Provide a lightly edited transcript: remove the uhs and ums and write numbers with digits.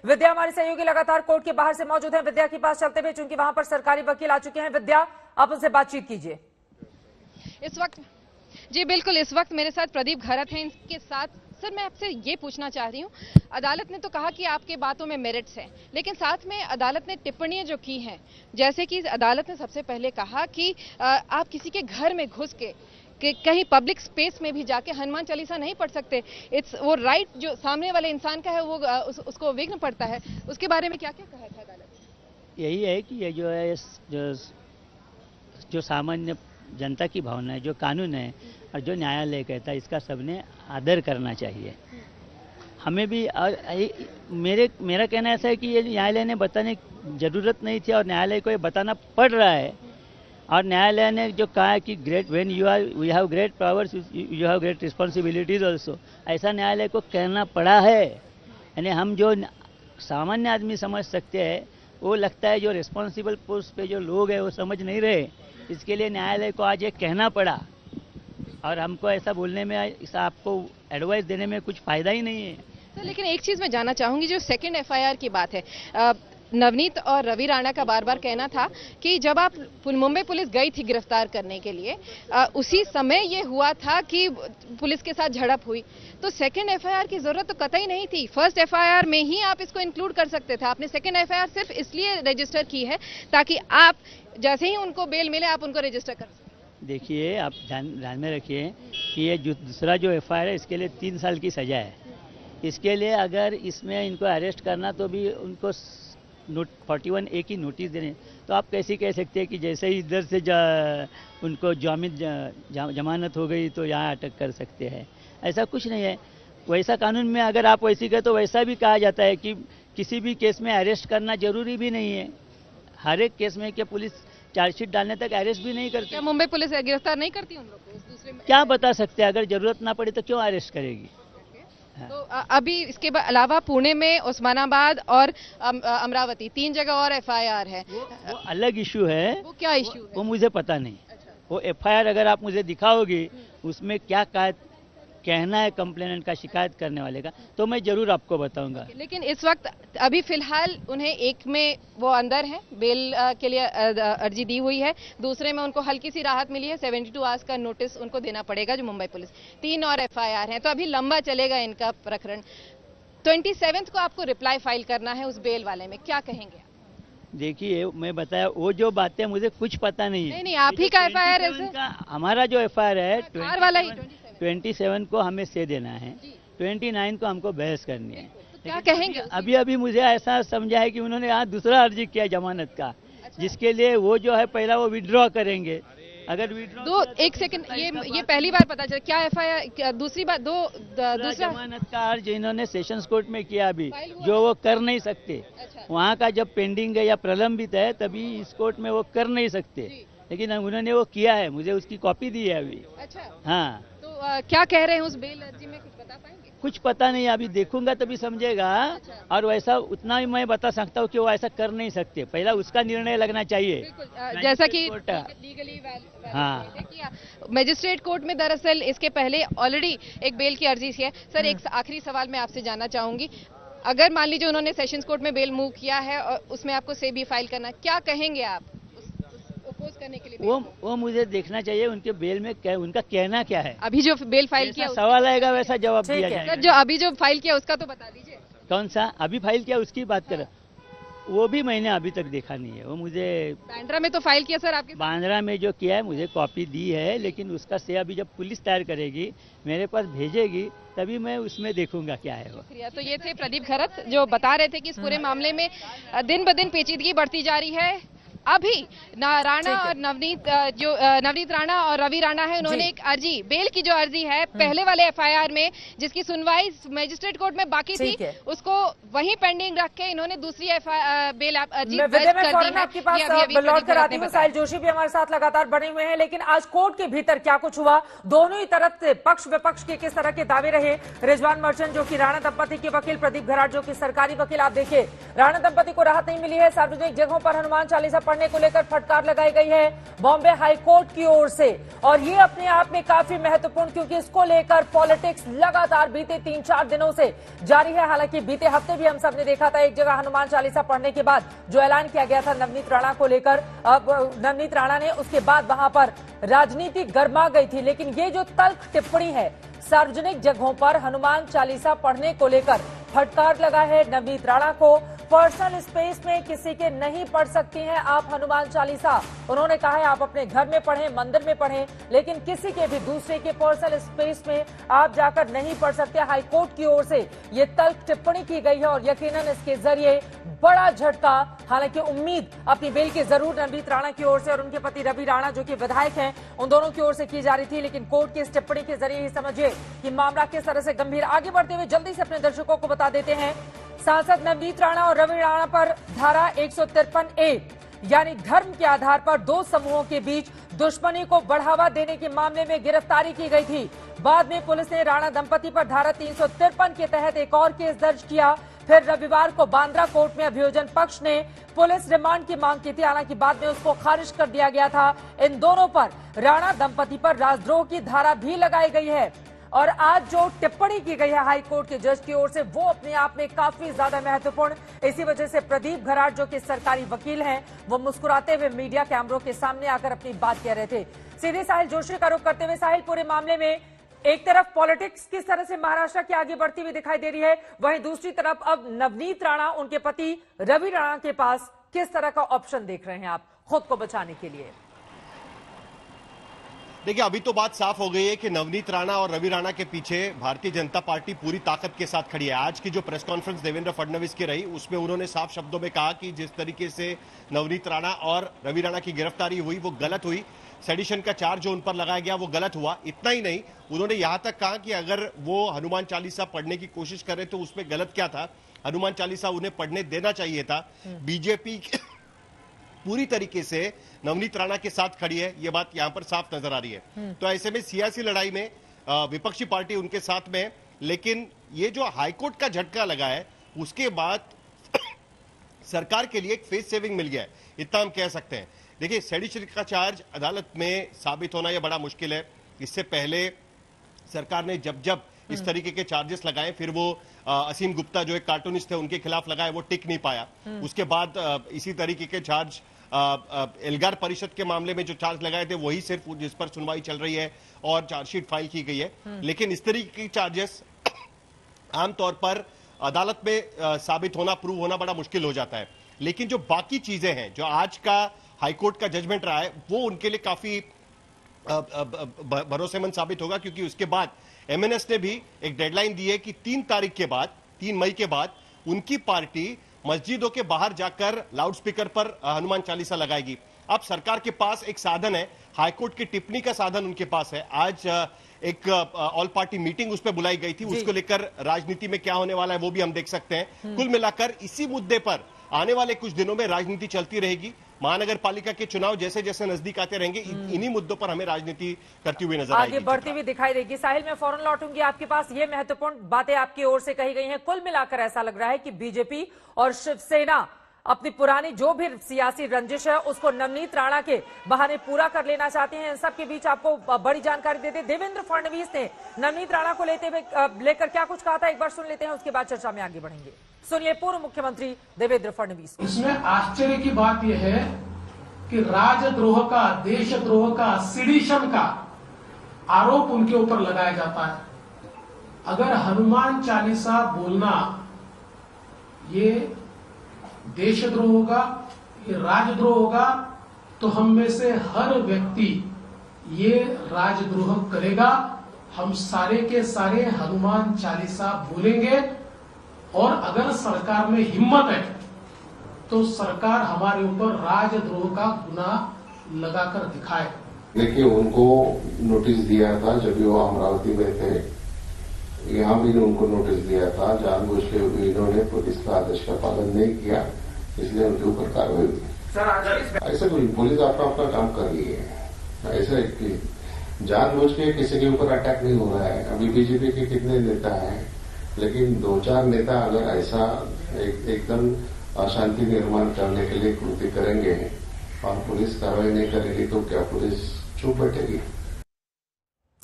विद्या हमारी सहयोगी लगातार कोर्ट के बाहर से मौजूद है। विद्या के पास चलते हुए, चूंकि वहां पर सरकारी वकील आ चुके हैं, विद्या आप उनसे बातचीत कीजिए। इस वक्त जी बिल्कुल, इस वक्त मेरे साथ प्रदीप घरत हैं। इनके साथ सर मैं आपसे ये पूछना चाह रही हूँ, अदालत ने तो कहा कि आपके बातों में मेरिट्स हैं, लेकिन साथ में अदालत ने टिप्पणियां जो की हैं, जैसे कि अदालत ने सबसे पहले कहा कि आप किसी के घर में घुस के कहीं पब्लिक स्पेस में भी जाके हनुमान चालीसा नहीं पढ़ सकते। इट्स वो राइट जो सामने वाले इंसान का है वो उसको विघ्न पड़ता है। उसके बारे में क्या क्या कहा था अदालत ने? यही है कि ये जो है जो सामान्य जनता की भावना है, जो कानून है और जो न्यायालय कहता है, इसका सबने आदर करना चाहिए। हमें भी मेरा कहना ऐसा है कि ये न्यायालय ने बताने की जरूरत नहीं थी और न्यायालय को ये बताना पड़ रहा है। और न्यायालय ने जो कहा है कि great when you have great powers you have great responsibilities also, ऐसा न्यायालय को कहना पड़ा है। यानी हम जो सामान्य आदमी समझ सकते हैं, वो लगता है जो रिस्पॉन्सिबल पोस्ट पे जो लोग हैं वो समझ नहीं रहे। इसके लिए न्यायालय को आज ये कहना पड़ा और हमको ऐसा बोलने में, आपको एडवाइस देने में कुछ फायदा ही नहीं है। सर लेकिन एक चीज मैं जानना चाहूंगी, जो सेकंड एफआईआर की बात है, नवनीत और रवि राणा का बार बार कहना था कि जब आप मुंबई पुलिस गई थी गिरफ्तार करने के लिए, उसी समय ये हुआ था कि पुलिस के साथ झड़प हुई, तो सेकंड एफआईआर की जरूरत तो कतई नहीं थी। फर्स्ट एफआईआर में ही आप इसको इंक्लूड कर सकते थे। आपने सेकंड एफआईआर सिर्फ इसलिए रजिस्टर की है ताकि आप जैसे ही उनको बेल मिले आप उनको रजिस्टर कर सकें। देखिए, आप ध्यान में रखिए कि ये दूसरा जो एफआईआर है, इसके लिए 3 साल की सजा है। इसके लिए अगर इसमें इनको अरेस्ट करना तो भी उनको 41A की नोटिस देने, तो आप कैसे कह सकते हैं कि जैसे ही इधर से उनको जमानत हो गई तो यहाँ अटक कर सकते हैं? ऐसा कुछ नहीं है। वैसा कानून में अगर आप वैसी कहें तो वैसा भी कहा जाता है कि किसी भी केस में अरेस्ट करना जरूरी भी नहीं है। हर एक केस में क्या पुलिस चार्जशीट डालने तक अरेस्ट भी नहीं करती? क्या मुंबई पुलिस गिरफ्तार नहीं करती उन लोगों को? दूसरे में क्या बता सकते हैं, अगर जरूरत ना पड़े तो क्यों अरेस्ट करेगी? हाँ। तो अभी इसके अलावा पुणे में, उस्मानाबाद और अमरावती 3 जगह और एफआईआर है। वो अलग इशू है। वो क्या इशू है? वो मुझे पता नहीं। अच्छा। वो एफआईआर अगर आप मुझे दिखाओगी उसमें क्या कहना है कंप्लेनेंट का, शिकायत करने वाले का, तो मैं जरूर आपको बताऊंगा। लेकिन इस वक्त अभी फिलहाल उन्हें एक में वो अंदर है, बेल के लिए अर्जी दी हुई है, दूसरे में उनको हल्की सी राहत मिली है, 72 आवर्स का नोटिस उनको देना पड़ेगा जो मुंबई पुलिस। 3 और एफआईआर हैं, तो अभी लंबा चलेगा इनका प्रकरण। 27 को आपको रिप्लाई फाइल करना है उस बेल वाले में, क्या कहेंगे आप? देखिए, मैं बताया वो जो बातें मुझे कुछ पता नहीं है। नहीं, आप ही का एफआईआर है। हमारा जो एफआईआर है 27 को हमें से देना है, 29 को हमको बहस करनी है। तो क्या कहेंगे? अभी मुझे ऐसा समझा है कि उन्होंने यहाँ दूसरा अर्जी किया जमानत का। अच्छा। जिसके लिए वो जो है पहला वो विड्रॉ करेंगे। अगर विड्रॉ एक सेकंड, ये पहली बार पता चला। क्या एफआईआर? दूसरी बात, दूसरा जमानत का अर्ज इन्होंने सेशंस कोर्ट में किया अभी, जो वो कर नहीं सकते। अच्छा। वहाँ का जब पेंडिंग है या प्रलंबित है तभी इस कोर्ट में वो कर नहीं सकते, लेकिन उन्होंने वो किया है। मुझे उसकी कॉपी दी है अभी। अच्छा। हाँ, क्या कह रहे हैं उस बेल अर्जी में, कुछ बता पाएंगे? कुछ पता नहीं, अभी देखूंगा तभी समझेगा। अच्छा। और वैसा उतना ही मैं बता सकता हूँ कि वो ऐसा कर नहीं सकते, पहला उसका निर्णय लगना चाहिए। जैसा कि लीगली हाँ, मजिस्ट्रेट कोर्ट में दरअसल इसके पहले ऑलरेडी एक बेल की अर्जी है। सर एक आखिरी सवाल मैं आपसे जानना चाहूंगी, अगर मान लीजिए उन्होंने सेशंस कोर्ट में बेल मूव किया है और उसमें आपको से भी फाइल करना, क्या कहेंगे आप अपोज करने के लिए? वो मुझे देखना चाहिए उनके बेल में उनका कहना क्या है। अभी जो बेल फाइल किया सवाल आएगा वैसा जवाब दिया जाएगा। सर जो अभी जो फाइल किया उसका तो बता दीजिए। कौन सा अभी फाइल किया उसकी बात करें? वो भी मैंने अभी तक देखा नहीं है। वो मुझे बांद्रा में तो फाइल किया सर आपके? बांद्रा में जो किया है मुझे कॉपी दी है, लेकिन उसका से अभी जब पुलिस तैयार करेगी मेरे पास भेजेगी तभी मैं उसमें देखूंगा क्या है वो। तो ये थे प्रदीप घरत जो बता रहे थे कि इस पूरे मामले में दिन ब दिन पेचीदगी बढ़ती जा रही है। अभी राणा और नवनीत राणा और रवि राणा है, उन्होंने एक अर्जी, बेल की जो अर्जी है पहले वाले एफआईआर में जिसकी सुनवाई मजिस्ट्रेट कोर्ट में बाकी थी, उसको वहीं पेंडिंग रख के इन्होंने दूसरी बेल अर्जी दर्ज कर दी है। आपके पास लौट कर आती हूं, साहिल जोशी भी हमारे साथ लगातार बने हुए हैं, लेकिन आज कोर्ट के भीतर क्या कुछ हुआ, दोनों ही तरफ से पक्ष विपक्ष के किस तरह के दावे रहे। रिजवान मर्चेंट जो कि राणा दंपति के वकील, प्रदीप घराट जो कि सरकारी वकील, आप देखिए राणा दंपति को राहत नहीं मिली है, सार्वजनिक जगहों पर हनुमान चालीसा पढ़ने को लेकर फटकार लगाई गई है बॉम्बे हाई कोर्ट की ओर से। और ये अपने आप में काफी महत्वपूर्ण, क्योंकि इसको लेकर पॉलिटिक्स लगातार बीते 3-4 दिनों से जारी है। हालांकि बीते हफ्ते भी हम सब ने देखा था एक जगह हनुमान चालीसा पढ़ने के बाद जो ऐलान किया गया था नवनीत राणा को लेकर, नवनीत राणा ने, उसके बाद वहां पर राजनीति गर्मा गई थी। लेकिन ये जो तल्ख टिप्पणी है सार्वजनिक जगहों पर हनुमान चालीसा पढ़ने को लेकर फटकार लगा है नवनीत राणा को। पर्सनल स्पेस में किसी के नहीं पढ़ सकती हैं आप हनुमान चालीसा। उन्होंने कहा है आप अपने घर में पढ़ें, मंदिर में पढ़ें, लेकिन किसी के भी दूसरे के पर्सनल स्पेस में आप जाकर नहीं पढ़ सकते। हाईकोर्ट की ओर से ये तल्ख टिप्पणी की गई है और यकीनन इसके जरिए बड़ा झटका, हालांकि उम्मीद अपनी बेल की जरूर नवनीत राणा की ओर से और उनके पति रवि राणा जो कि विधायक हैं उन दोनों की ओर से की जा रही थी, लेकिन कोर्ट की इस टिप्पणी के जरिए ही समझिए कि मामला किस तरह से गंभीर। आगे बढ़ते हुए जल्दी से अपने दर्शकों को बता देते हैं, सांसद नवनीत राणा और रवि राणा पर धारा 153A यानी धर्म के आधार पर दो समूहों के बीच दुश्मनी को बढ़ावा देने के मामले में गिरफ्तारी की गई थी। बाद में पुलिस ने राणा दंपति पर धारा 353 के तहत एक और केस दर्ज किया। फिर रविवार को बांद्रा कोर्ट में अभियोजन पक्ष ने पुलिस रिमांड की मांग की थी, हालांकि बाद में उसको खारिज कर दिया गया था। इन दोनों पर, राणा दंपति पर राजद्रोह की धारा भी लगाई गई है। और आज जो टिप्पणी की गई है हाईकोर्ट के जज की ओर से वो अपने आप में काफी ज्यादा महत्वपूर्ण। इसी वजह से प्रदीप घराट जो कि सरकारी वकील हैं वो मुस्कुराते हुए मीडिया कैमरों के सामने आकर अपनी बात कह रहे थे। सीधे साहिल जोशी का रुख करते हुए, साहिल, पूरे मामले में एक तरफ पॉलिटिक्स किस तरह से महाराष्ट्र की आगे बढ़ती हुई दिखाई दे रही है, वहीं दूसरी तरफ अब नवनीत राणा, उनके पति रवि राणा के पास किस तरह का ऑप्शन देख रहे हैं आप खुद को बचाने के लिए? देखिए, अभी तो बात साफ हो गई है कि नवनीत राणा और रवि राणा के पीछे भारतीय जनता पार्टी पूरी ताकत के साथ खड़ी है। आज की जो प्रेस कॉन्फ्रेंस देवेंद्र फडणवीस की रही उसमें उन्होंने साफ शब्दों में कहा कि जिस तरीके से नवनीत राणा और रवि राणा की गिरफ्तारी हुई वो गलत हुई, सेडिशन का चार्ज जो उन पर लगाया गया वो गलत हुआ। इतना ही नहीं, उन्होंने यहां तक कहा कि अगर वो हनुमान चालीसा पढ़ने की कोशिश करे तो उसमें गलत क्या था, हनुमान चालीसा उन्हें पढ़ने देना चाहिए था। बीजेपी पूरी तरीके से नवनीत राणा के साथ खड़ी है, ये बात यहां पर साफ नजर आ रही है। तो ऐसे में सियासी लड़ाई में विपक्षी पार्टी उनके साथ में, लेकिन ये जो हाईकोर्ट का झटका लगा है उसके बाद सरकार के लिए एक फेस सेविंग मिल गया है, इतना हम कह सकते हैं। देखिए, सेडिशन का चार्ज अदालत में साबित होना यह बड़ा मुश्किल है। इससे पहले सरकार ने जब इस तरीके के चार्जेस लगाए, फिर वो असीम गुप्ता जो एक कार्टूनिस्ट थे उनके खिलाफ लगाए, वो टिक नहीं पाया। उसके बाद इसी तरीके के चार्ज एल्गार परिषद के मामले में जो चार्ज लगाए थे वही सिर्फ जिस पर सुनवाई चल रही है और चार्जशीट फाइल की गई है। लेकिन इस तरीके के चार्जेस आमतौर पर अदालत में साबित होना, प्रूव होना बड़ा मुश्किल हो जाता है। लेकिन जो बाकी चीजें हैं, जो आज का हाईकोर्ट का जजमेंट रहा है, वो उनके लिए काफी भरोसेमंद साबित होगा, क्योंकि उसके बाद एमएनएस ने भी एक डेडलाइन दी है कि 3 मई के बाद उनकी पार्टी मस्जिदों के बाहर जाकर लाउडस्पीकर पर हनुमान चालीसा लगाएगी। अब सरकार के पास एक साधन है, हाईकोर्ट की टिप्पणी का साधन उनके पास है। आज एक ऑल पार्टी मीटिंग उस पर बुलाई गई थी, उसको लेकर राजनीति में क्या होने वाला है वो भी हम देख सकते हैं। कुल मिलाकर इसी मुद्दे पर आने वाले कुछ दिनों में राजनीति चलती रहेगी। महानगर पालिका के चुनाव जैसे जैसे नजदीक आते रहेंगे, इन्हीं मुद्दों पर हमें राजनीति करती हुई नजर आएगी, आगे बढ़ती हुई दिखाई देगी। साहिल, मैं फौरन लौटूंगी आपके पास। ये महत्वपूर्ण बातें आपकी ओर से कही गई हैं। कुल मिलाकर ऐसा लग रहा है कि बीजेपी और शिवसेना अपनी पुरानी जो भी सियासी रंजिश है उसको नवनीत राणा के बहाने पूरा कर लेना चाहते हैं। इन सब के बीच आपको बड़ी जानकारी देते, देवेंद्र फडणवीस ने नवनीत राणा को लेकर क्या कुछ कहा था, एक बार सुन लेते हैं, उसके बाद चर्चा में आगे बढ़ेंगे। सुनिए पूर्व मुख्यमंत्री देवेंद्र फडणवीस। इसमें आश्चर्य की बात यह है कि राजद्रोह का, देशद्रोह का, सिडिशन का आरोप उनके ऊपर लगाया जाता है। अगर हनुमान चालीसा बोलना ये देशद्रोह होगा, ये राजद्रोह होगा, तो हम में से हर व्यक्ति ये राजद्रोह करेगा। हम सारे के सारे हनुमान चालीसा बोलेंगे और अगर सरकार में हिम्मत है तो सरकार हमारे ऊपर राजद्रोह का गुनाह लगाकर दिखाए। देखिए, उनको नोटिस दिया था जब वो अमरावती में थे, यहाँ भी उनको नोटिस दिया था, जानबूझ के इन्होंने पुलिस का आदेश का पालन नहीं किया, इसलिए उनके ऊपर कार्रवाई हुई। ऐसे पुलिस अपना काम कर रही है, ऐसा कि जानबूझ के किसी के ऊपर अटैक नहीं हो रहा है। अभी बीजेपी के कितने नेता हैं, लेकिन 2-4 नेता अगर ऐसा एकदम अशांति निर्माण करने के लिए कृत्य करेंगे और पुलिस कार्रवाई नहीं करेगी तो क्या पुलिस चुप बैठेगी?